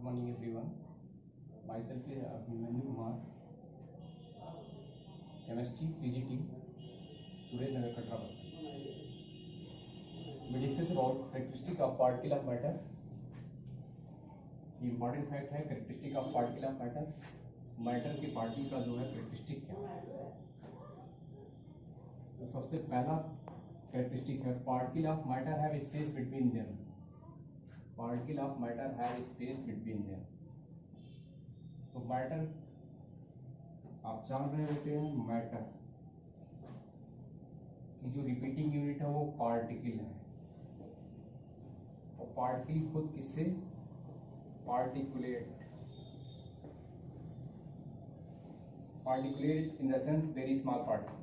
Good morning everyone. Myself is Abhimanyu Kumar, chemistry PGT, Suraj Nagar, Katra, Basti. We discuss about characteristic of particle of matter. ये important fact है characteristic of particle of matter. Matter के particle का जो है characteristic क्या है? तो सबसे पहला characteristic है particle of matter have space between them. Particle of matter have space between them. तो मैटर आप जान रहे होते हैं, मैटर की जो रिपीटिंग यूनिट है वो पार्टिकल है, और पार्टिकल खुद किससे? Particulate in the sense very small particle,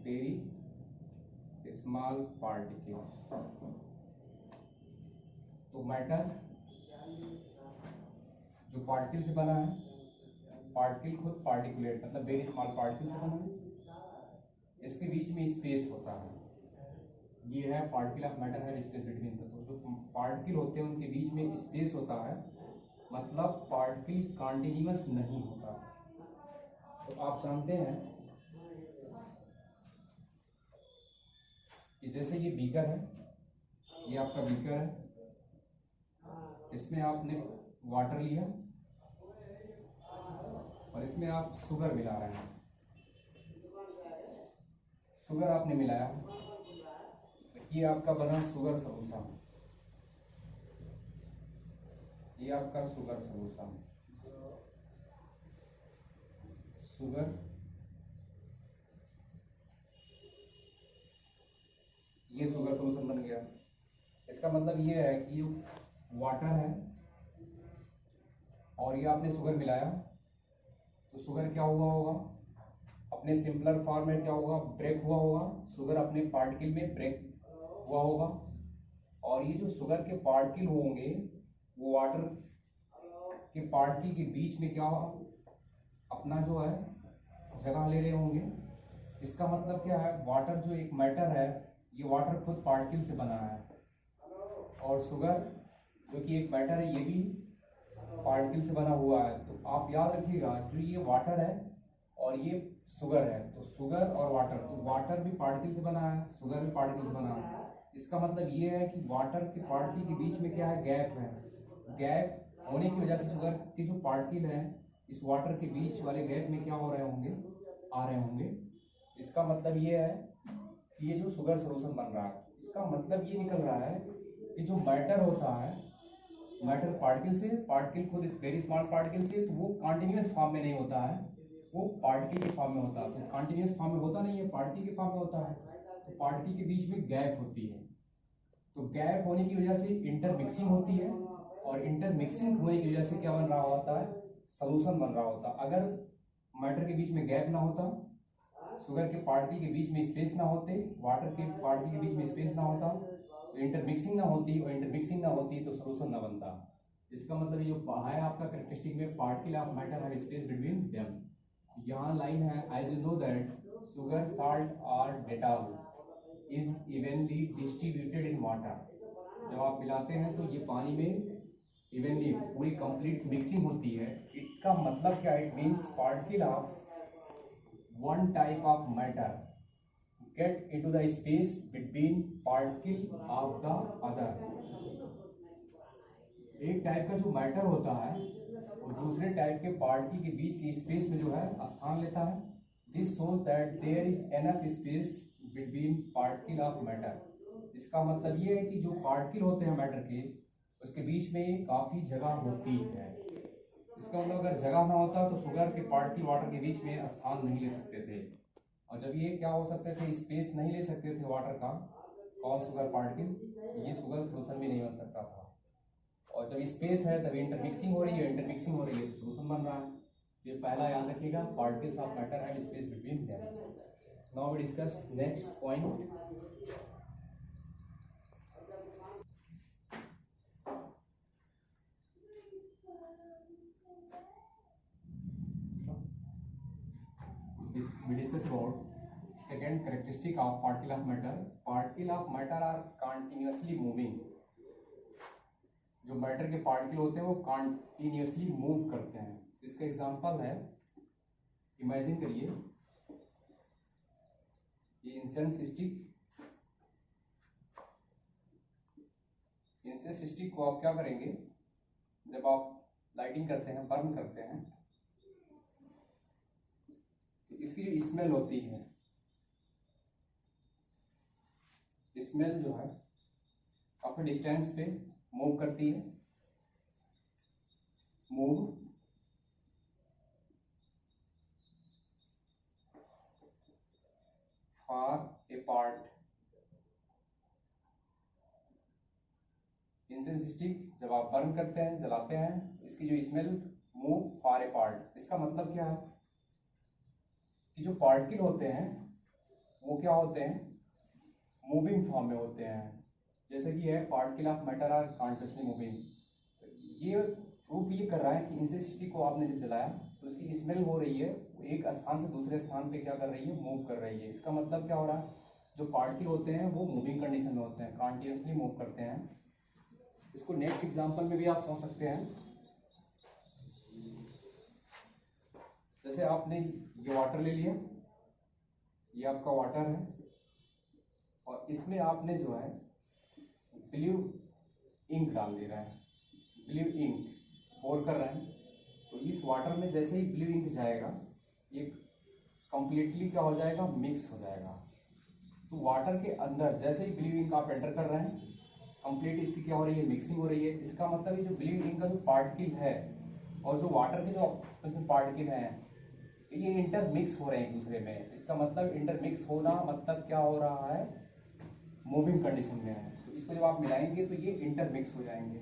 very small particle. तो मैटर जो पार्टिकल से बना है, पार्टिकल खुद पार्टिकुलेट मतलब वेरी स्मॉल पार्टिकल से बना है. इसके बीच में स्पेस होता है, ये है पार्टिकल ऑफ मैटर है स्पेस बिटवीन. तो जो पार्टिकल होते हैं उनके बीच में स्पेस होता है, मतलब पार्टिकल कॉन्टिन्यूअस नहीं होता. तो आप जानते हैं कि जैसे ये बीकर है, ये आपका बीकर है, इसमें आपने वाटर लिया और इसमें आप शुगर मिला रहे हैं. शुगर आपने मिलाया तो ये आपका बना शुगर सलूशन, ये आपका शुगर सलूशन, शुगर ये शुगर सलूशन बन गया. इसका मतलब ये है कि वाटर है और ये आपने शुगर मिलाया, तो शुगर क्या हुआ होगा? अपने सिंपलर फॉर्म में क्या होगा? ब्रेक हुआ होगा. शुगर अपने पार्टिकल में ब्रेक हुआ होगा, और ये जो शुगर के पार्टिकल होंगे वो वाटर के पार्टिकल के बीच में क्या होगा? अपना जो है जगह ले रहे होंगे. इसका मतलब क्या है? वाटर जो एक मैटर है, ये वाटर खुद पार्टिकल से बना है, और शुगर जो कि एक मैटर है ये भी पार्टिकल से बना हुआ है. तो आप याद रखिएगा, जो ये वाटर है और ये शुगर है, तो शुगर और वाटर, तो वाटर भी पार्टिकल से बना है, शुगर भी पार्टिकल से बना है. इसका मतलब ये है कि वाटर के पार्टिकल के बीच में क्या है? गैप है. गैप होने की वजह से शुगर के जो पार्टिकल है इस वाटर के बीच वाले गैप में क्या हो रहे होंगे? आ रहे होंगे. इसका मतलब ये है कि ये जो शुगर सॉल्यूशन बन रहा है, इसका मतलब ये निकल रहा है कि जो मैटर होता है, मैटर पार्टिकल से, पार्टिकल खुद इस वेरी स्मॉल पार्टिकल से, तो वो कॉन्टिन्यूअस फॉर्म में नहीं होता है, वो पार्टिकल के फॉर्म में होता है. तो कॉन्टिन्यूअस फॉर्म में होता नहीं है, पार्टिकल के फॉर्म में होता है. तो पार्टिकल के बीच में गैप होती है, तो गैप होने की वजह से इंटरमिक्सिंग होती है, और इंटरमिक्सिंग होने की वजह से क्या बन रहा होता है? सॉल्यूशन बन रहा होता. अगर मैटर के बीच में गैप ना होता, शुगर के पार्टिकल के बीच में स्पेस ना होते, वाटर के पार्टिकल के बीच में स्पेस ना होता, तो इंटरमिक्सिंग ना होती, और इंटरमिक्सिंग ना होती तो सॉल्यूशन ना बनता. इसका मतलब ये जो है आपका कैरेक्टरिस्टिक में particle of matter have space between them. यहाँ लाइन है, as you know that sugar salt और Dettol is evenly distributed in water. जब आप मिलाते हैं तो ये पानी में इवनली पूरी कंप्लीट मिक्सिंग होती है. इसका मतलब क्या? It means particle of one type of matter get into the space between particle of the other. एक टाइप का जो मैटर होता है वो दूसरे टाइप के पार्टिकल के बीच की स्पेस में जो है स्थान लेता है. This shows that there is enough space between particle of matter. इसका मतलब ये है कि जो पार्टिकल होते हैं मैटर के, उसके बीच में काफी जगह होती है. इसका मतलब अगर जगह ना होता तो शुगर के पार्टिकल वाटर के बीच में स्थान नहीं ले सकते थे, और जब ये क्या हो सकते थे? स्पेस नहीं ले सकते थे वाटर का, कौन? शुगर पार्टिकल, ये शुगर सॉल्यूशन भी नहीं बन सकता था. और जब स्पेस है तभी इंटरमिक्सिंग हो रही है, इंटरमिक्सिंग हो रही है तो सॉल्यूशन बन रहा है. ये पहला याद रखिएगा, particles of matter have space between them. Now we discuss next point. We discuss about second characteristic of particle of matter. Particle of matter are continuously moving. जो मैटर के पार्टिकल होते हैं वो कॉन्टिन्यूसली मूव करते हैं। इसका example है, imagine करिए ये इंसेंस स्टिक को आप क्या करेंगे, जब आप लाइटिंग करते हैं, बर्न करते हैं, तो इसकी जो स्मेल होती है, स्मेल जो है काफी डिस्टेंस पे मूव करती है, मूव फार ए पार्ट। इंसेंस स्टिक जब आप बर्न करते हैं, जलाते हैं, इसकी जो स्मेल मूव फार ए पार्ट। इसका मतलब क्या है कि जो पार्टिकल होते हैं वो क्या होते हैं, मूविंग फॉर्म में होते हैं। जैसे कि है particle of matter are continuously moving. तो ये प्रूफ ये कर रहा है कि इंसेंस स्टिक को आपने जब जलाया तो उसकी स्मेल हो रही है, एक स्थान से दूसरे स्थान पे क्या कर रही है, मूव कर रही है। इसका मतलब क्या हो रहा है, जो पार्टिकल होते हैं वो मूविंग कंडीशन में होते हैं, कॉन्टिन्यूसली मूव करते हैं। इसको नेक्स्ट एग्जांपल में भी आप समझ सकते हैं। जैसे आपने ये वाटर ले लिया, ये आपका वाटर है, और इसमें आपने जो है ब्लू इंक डाल दे रहा है, ब्लू इंक पोर कर रहे हैं। तो इस वाटर में जैसे ही ब्लू इंक जाएगा, ये कंप्लीटली क्या हो जाएगा, मिक्स हो जाएगा। तो वाटर के अंदर जैसे ही ब्लू इंक आप एंटर कर रहे हैं, कंप्लीट इसकी क्या हो रही है, मिक्सिंग हो रही है। इसका मतलब ये जो ब्लू इंक का जो पार्टिकल है और जो वाटर के जो पार्टिकल हैं, ये इंटरमिक्स हो रहे हैं एक दूसरे में। इसका मतलब इंटरमिक्स होना मतलब क्या हो रहा है, मूविंग कंडीशन में है। तो इसको जब आप मिलाएंगे तो ये इंटरमिक्स हो जाएंगे,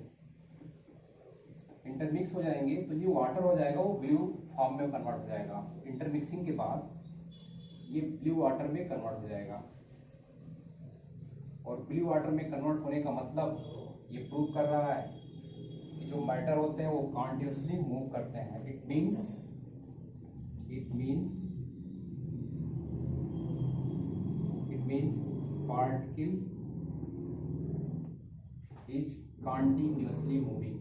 इंटरमिक्स हो जाएंगे तो ये वाटर हो जाएगा, वो ब्लू फॉर्म में कन्वर्ट हो जाएगा। इंटरमिक्सिंग के बाद ये ब्लू वाटर में कन्वर्ट हो जाएगा। और ब्लू वाटर में कन्वर्ट होने का मतलब ये प्रूव कर रहा है कि जो मैटर होते हैं वो कॉन्टिन्यूसली मूव करते हैं। It means particle is continuously moving,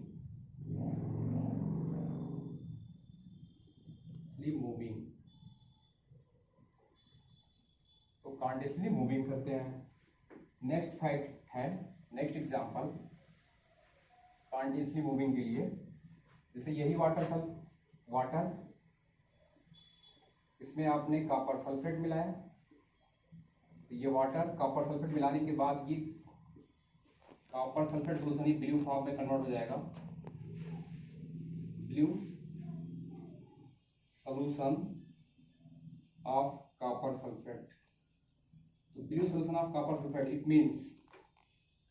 तो कॉन्टिन्यूसली मूविंग करते हैं। नेक्स्ट फैक्ट है, नेक्स्ट एग्जांपल कॉन्टिन्यूसली मूविंग के लिए। जैसे यही वाटर, इसमें आपने कॉपर सल्फेट मिलाया, तो ये वाटर कॉपर सल्फेट मिलाने के बाद ये copper sulphate solution blue form में कन्वर्ट हो जाएगा, blue solution of copper sulphate. तो blue solution of copper sulphate, it means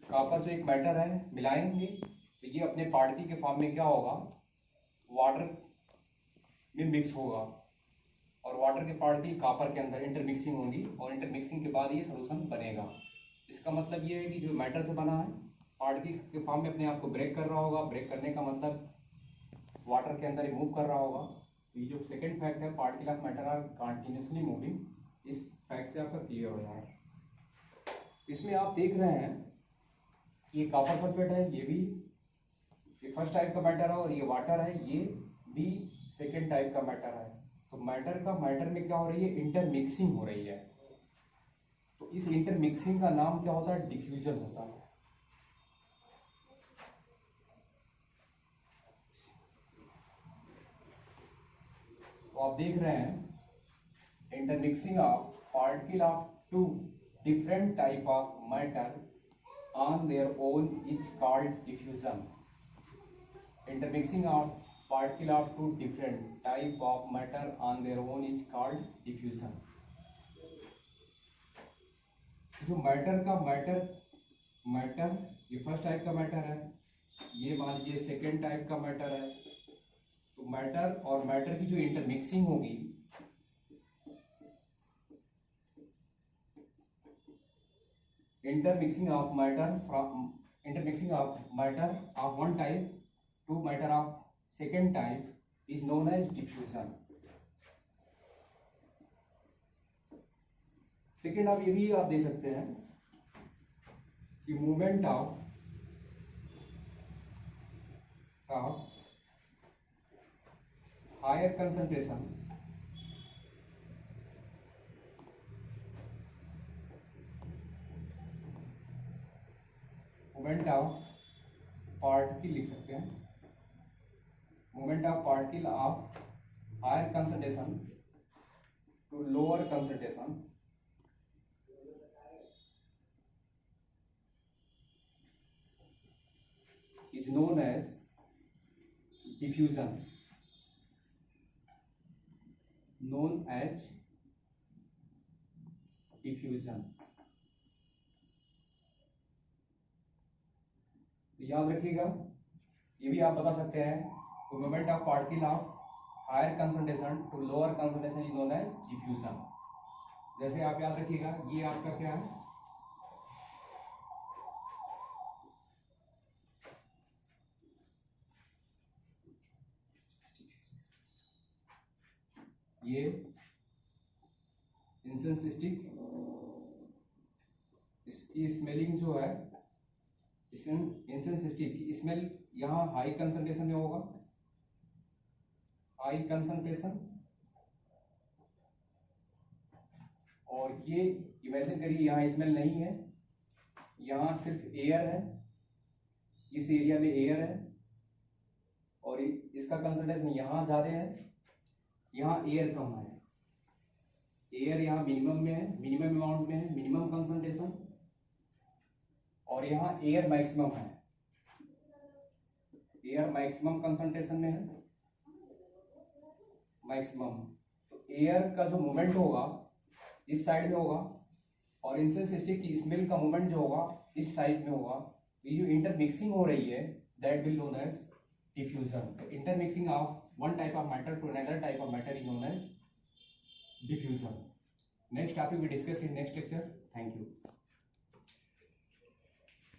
copper जो एक मैटर है, मिलाएंगे तो ये अपने पार्टिकल के फॉर्म में क्या होगा, वाटर में मिक्स होगा, और वाटर के पार्टिकल कॉपर के अंदर इंटरमिक्सिंग होगी, और इंटरमिक्सिंग के बाद ये सॉल्यूशन बनेगा। इसका मतलब ये है कि जो मैटर से बना है पार्टिकल के फॉर्म में अपने आप को ब्रेक कर रहा होगा, ब्रेक करने का मतलब वाटर के अंदर मूव कर रहा होगा। ये जो सेकंड फैक्ट है, particle of matter are continuously moving, इस फैक्ट से आपका क्लियर हो जाए। इसमें आप देख रहे हैं ये कॉपर सल्फेट है, ये भी ये फर्स्ट टाइप का मैटर है, और ये वाटर है, ये भी सेकेंड टाइप का मैटर है। तो मैटर में क्या हो रही है, इंटरमिक्सिंग हो रही है। तो इस इंटरमिक्सिंग का नाम क्या होता है, डिफ्यूजन होता है। तो आप देख रहे हैं intermixing of particle of two different type of matter on their own is called diffusion. Intermixing of particle of two different type of matter on their own is called diffusion. जो matter ये first type का matter है, ये मान लीजिए second type का matter है। तो मैटर और मैटर की जो इंटरमिक्सिंग होगी, intermixing of matter of one type to matter of second type is known as diffusion. Second आप ये भी आप दे सकते हैं कि मूवमेंट ऑफ का higher concentration moment of particle लिख सकते हैं, moment of particle of higher concentration to lower concentration is known as diffusion, known as diffusion। तो याद रखिएगा, ये भी आप बता सकते हैं, तो movement of particle of higher concentration to lower concentration is known as diffusion. जैसे आप याद रखिएगा, ये आपका क्या है, ये इंसेंस स्टिक, इसकी स्मेलिंग जो है, इंसेंस स्टिक की स्मेल यहाँ हाई कंसंट्रेशन में होगा, हाई कंसंट्रेशन, और ये इमेजिन करिए यहाँ स्मेल नहीं है, यहाँ सिर्फ एयर है, इस एरिया में एयर है, और इसका कंसंट्रेशन यहाँ ज्यादा है, यहाँ एयर कम है, एयर यहाँ मिनिमम में है, मिनिमम अमाउंट में है, मिनिमम कंसंट्रेशन, और यहाँ एयर मैक्सिमम है, एयर मैक्सिमम कंसंट्रेशन में है, मैक्सिमम। तो एयर का जो मूवमेंट होगा इस साइड में होगा, और इंसेंस स्टिक की स्मेल का मूवमेंट जो होगा इस साइड में होगा। ये जो इंटरमिक्सिंग हो रही है that will known as diffusion. Intermixing of one type of matter to another type of matter is known as diffusion. Next topic we discuss in next lecture. Thank you.